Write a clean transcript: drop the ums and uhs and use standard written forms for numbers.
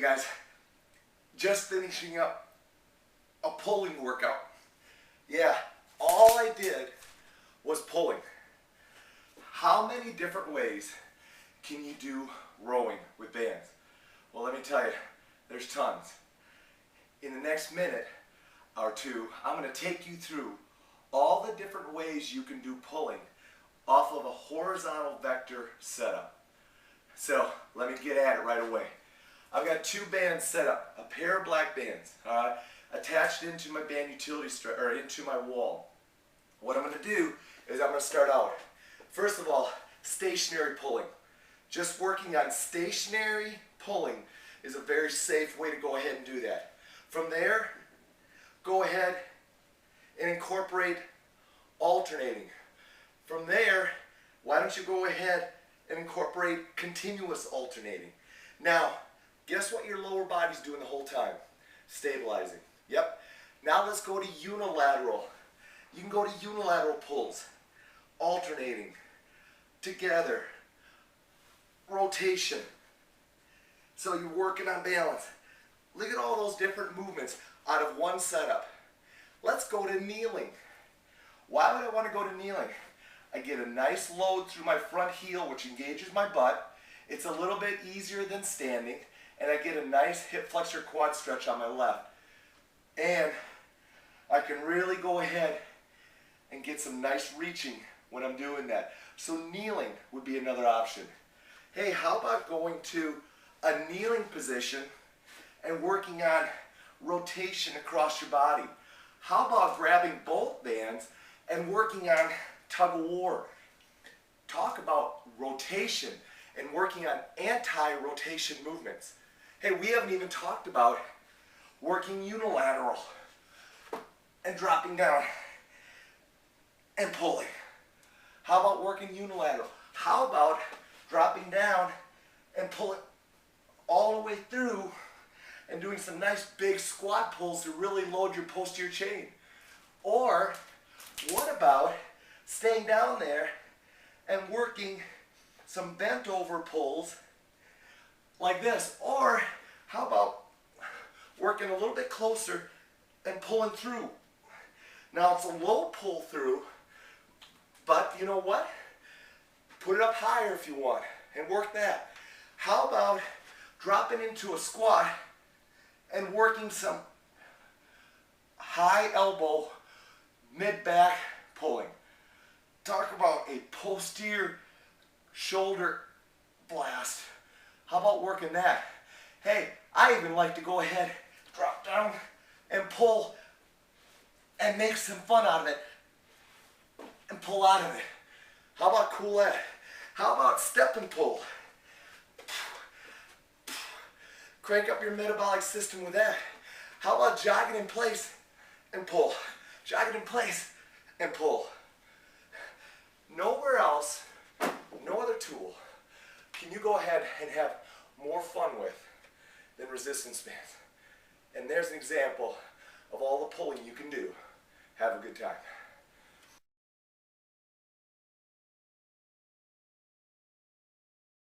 Hey guys, just finishing up a pulling workout. Yeah, all I did was pulling. How many different ways can you do rowing with bands? Well, let me tell you, there's tons. In the next minute or two, I'm going to take you through all the different ways you can do pulling off of a horizontal vector setup. So let me get at it right away. I've got two bands set up, a pair of black bands, attached into my band utility or into my wall. What I'm going to do is I'm going to start out. First of all, stationary pulling. Just working on stationary pulling is a very safe way to go ahead and do that. From there, go ahead and incorporate alternating. From there, why don't you go ahead and incorporate continuous alternating. Now, guess what your lower body's doing the whole time? Stabilizing. Yep. Now let's go to unilateral. You can go to unilateral pulls. Alternating. Together. Rotation. So you're working on balance. Look at all those different movements out of one setup. Let's go to kneeling. Why would I want to go to kneeling? I get a nice load through my front heel, which engages my butt. It's a little bit easier than standing, and I get a nice hip flexor quad stretch on my left. And I can really go ahead and get some nice reaching when I'm doing that. So kneeling would be another option. Hey, how about going to a kneeling position and working on rotation across your body? How about grabbing both bands and working on tug of war? Talk about rotation and working on anti-rotation movements. Hey, we haven't even talked about working unilateral and dropping down and pulling. How about working unilateral? How about dropping down and pulling all the way through and doing some nice big squat pulls to really load your posterior chain? Or what about staying down there and working some bent over pulls like this? Or how about working a little bit closer and pulling through? Now it's a low pull through, but you know what? Put it up higher if you want and work that. How about dropping into a squat and working some high elbow mid-back pulling? Talk about a posterior shoulder blast. How about working that? Hey, I even like to go ahead, drop down and pull and make some fun out of it and pull out of it. How about coolette? How about step and pull? Crank up your metabolic system with that. How about jogging in place and pull? Jogging in place and pull. Nowhere else, no other tool can you go ahead and have more fun with than resistance bands. And there's an example of all the pulling you can do. Have a good time.